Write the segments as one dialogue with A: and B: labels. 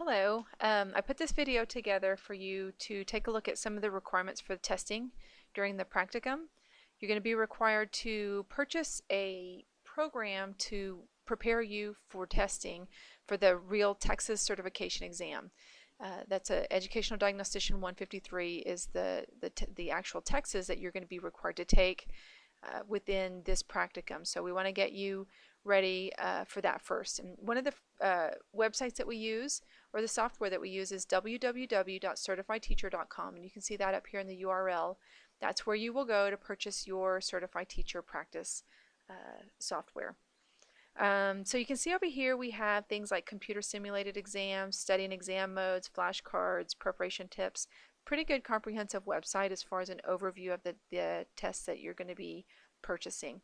A: Hello. I put this video together for you to take a look at some of the requirements for the testing during the practicum. You're going to be required to purchase a program to prepare you for testing for the Real Texas Certification Exam. That's a Educational Diagnostician 153 is the actual Texas that you're going to be required to take within this practicum. So we want to get you ready for that first. And one of the websites that we use, or the software that we use, is www.certifiedteacher.com, and you can see that up here in the URL. That's where you will go to purchase your Certified Teacher Practice software. So you can see over here we have things like computer simulated exams, study and exam modes, flashcards, preparation tips. Pretty good comprehensive website as far as an overview of the tests that you're going to be purchasing.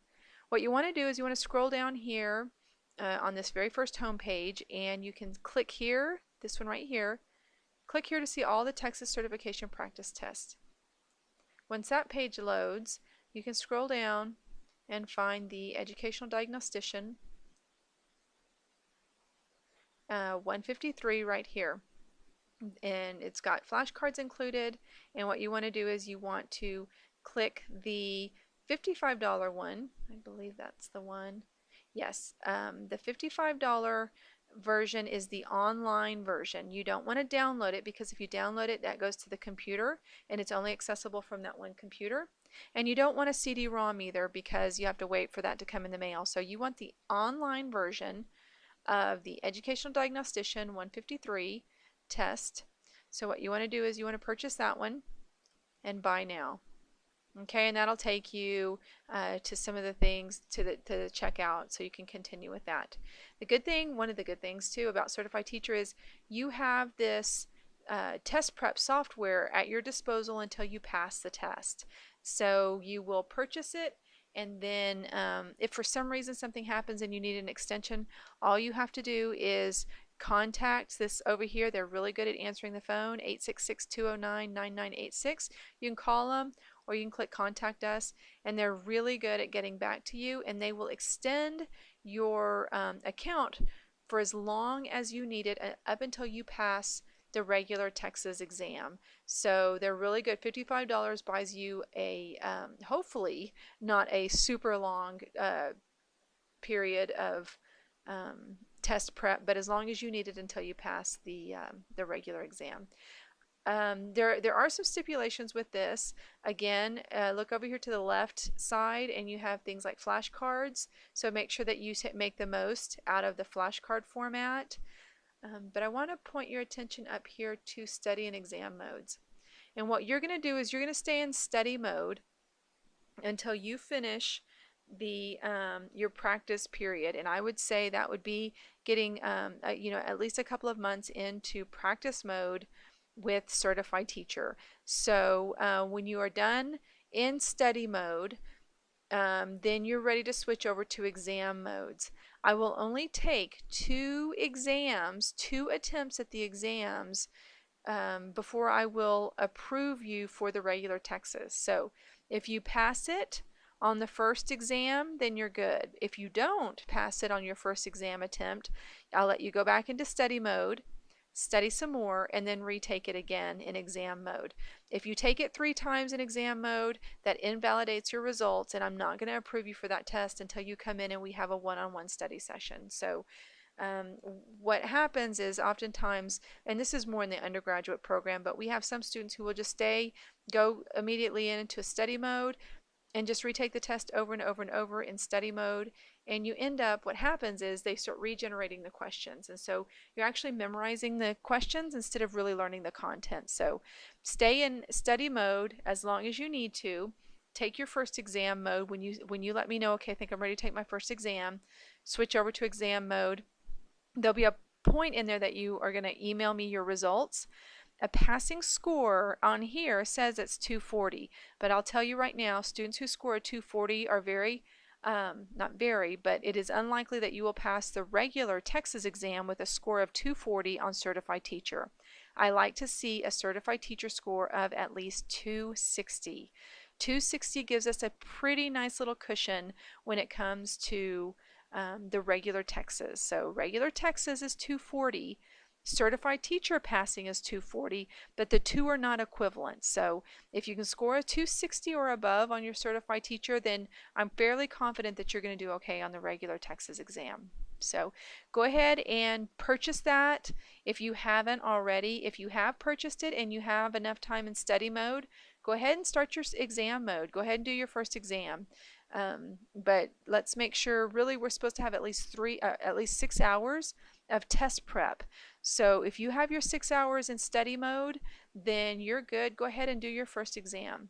A: What you want to do is you want to scroll down here on this very first home page, and you can click here, this one right here, click here to see all the Texas Certification Practice tests. Once that page loads, you can scroll down and find the Educational Diagnostician 153 right here, and it's got flashcards included. And what you want to do is you want to click the $55 one. I believe that's the one. Yes, the $55 version is the online version. You don't want to download it, because if you download it, that goes to the computer and it's only accessible from that one computer. And you don't want a CD-ROM either, because you have to wait for that to come in the mail. So you want the online version of the Educational Diagnostician 153 test. So what you want to do is you want to purchase that one and buy now. Okay, and that'll take you to some of the things to the checkout, so you can continue with that. The good thing, one of the good things too about Certified Teacher, is you have this test prep software at your disposal until you pass the test. So you will purchase it, and then if for some reason something happens and you need an extension, all you have to do is contact this over here. They're really good at answering the phone, 866-209-9986. You can call them, or you can click contact us, and they're really good at getting back to you, and they will extend your account for as long as you need it, up until you pass the regular Texas exam. So they're really good. $55 buys you a hopefully not a super long period of test prep, but as long as you need it until you pass the regular exam. There are some stipulations with this. Again, look over here to the left side, and you have things like flashcards. So make sure that you make the most out of the flashcard format. But I want to point your attention up here to study and exam modes. And what you're going to do is you're going to stay in study mode until you finish the your practice period. And I would say that would be getting at least a couple of months into practice mode with Certified Teacher. So when you are done in study mode, then you're ready to switch over to exam modes. I will only take two attempts at the exams before I will approve you for the regular Texas. So if you pass it on the first exam, then you're good. If you don't pass it on your first exam attempt, I'll let you go back into study mode, study some more, and then retake it again in exam mode. If you take it 3 times in exam mode, that invalidates your results, and I'm not going to approve you for that test until you come in and we have a one-on-one study session. So what happens is oftentimes, and this is more in the undergraduate program, but we have some students who will just go immediately into a study mode and just retake the test over and over and over in study mode, and you end up, what happens is they start regenerating the questions, and so you're actually memorizing the questions instead of really learning the content. So stay in study mode as long as you need to. Take your first exam mode when you let me know, okay, I think I'm ready to take my first exam. Switch over to exam mode. There'll be a point in there that you are going to email me your results. A passing score on here says it's 240, but I'll tell you right now, students who score a 240 are not very, but it is unlikely that you will pass the regular Texas exam with a score of 240 on Certified Teacher. I like to see a Certified Teacher score of at least 260. 260 gives us a pretty nice little cushion when it comes to the regular Texas. So regular Texas is 240. Certified teacher passing is 240, but the two are not equivalent. So if you can score a 260 or above on your certified teacher, then I'm fairly confident that you're going to do okay on the regular Texas exam. So go ahead and purchase that if you haven't already. If you have purchased it and you have enough time in study mode, go ahead and start your exam mode. Go ahead and do your first exam. But let's make sure, really, we're supposed to have at least 6 hours of test prep. So if you have your 6 hours in study mode, then you're good. Go ahead and do your first exam.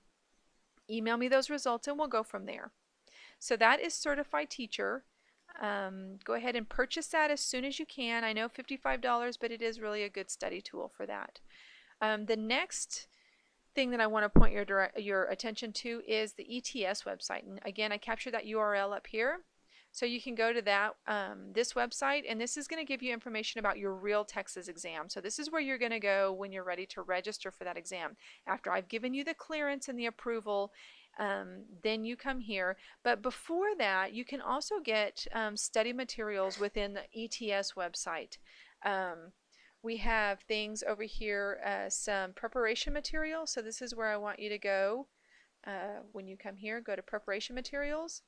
A: Email me those results and we'll go from there. So that is Certified Teacher. Go ahead and purchase that as soon as you can. I know $55, but it is really a good study tool for that. The next thing that I want to point your attention to is the ETS website. And again, I captured that URL up here. So you can go to that this website, and this is going to give you information about your real Texas exam. So this is where you're going to go when you're ready to register for that exam. After I've given you the clearance and the approval, then you come here. But before that, you can also get study materials within the ETS website. We have things over here, some preparation material. So this is where I want you to go. When you come here, go to preparation materials.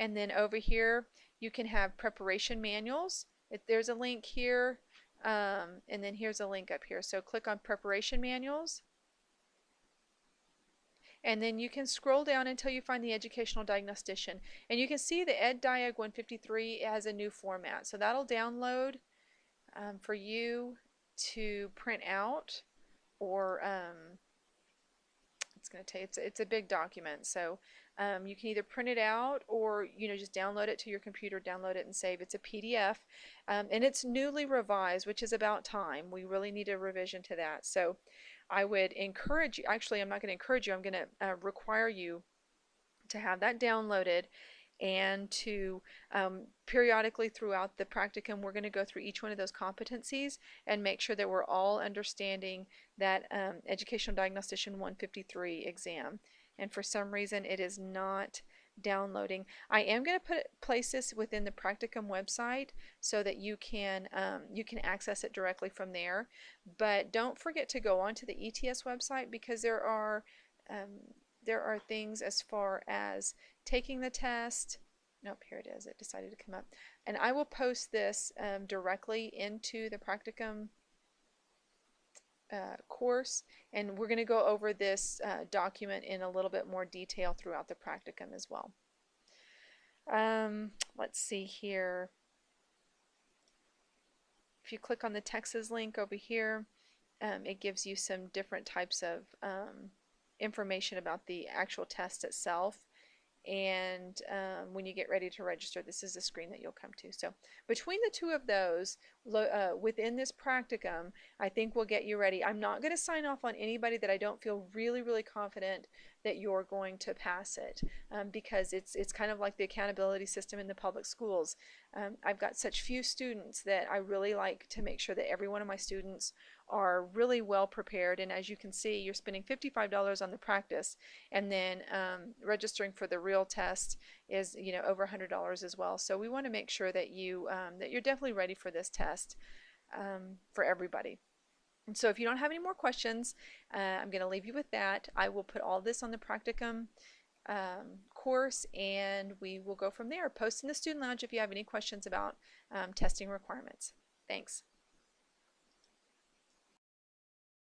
A: And then over here, you can have preparation manuals. There's a link here, and then here's a link up here. So click on preparation manuals. And then you can scroll down until you find the educational diagnostician. And you can see the EdDiag 153 has a new format. So that'll download for you to print out, or it's going to take, it's a big document. So you can either print it out or just download it to your computer, download it and save. It's a PDF, and it's newly revised, which is about time. We really need a revision to that. So I would encourage you, actually I'm not going to encourage you, I'm going to require you to have that downloaded, and to periodically throughout the practicum we're going to go through each one of those competencies and make sure that we're all understanding that Educational Diagnostician 153 exam. And for some reason it is not downloading. I am going to place this within the practicum website so that you can access it directly from there. But don't forget to go onto the ETS website, because there are things as far as taking the test. Nope, here it is. It decided to come up. And I will post this directly into the practicum course, and we're going to go over this document in a little bit more detail throughout the practicum as well. Let's see here. If you click on the Texas link over here, it gives you some different types of information about the actual test itself. And when you get ready to register, this is the screen that you'll come to. So between the two of those, within this practicum, I think we'll get you ready. I'm not going to sign off on anybody that I don't feel really confident that you're going to pass it, because it's kind of like the accountability system in the public schools. I've got such few students that I really like to make sure that every one of my students are really well prepared. And as you can see, you're spending $55 on the practice, and then registering for the real test is over $100 as well. So we want to make sure that you're definitely ready for this test for everybody. And so if you don't have any more questions, I'm going to leave you with that. I will put all this on the practicum course, and we will go from there. Post in the student lounge if you have any questions about testing requirements. Thanks.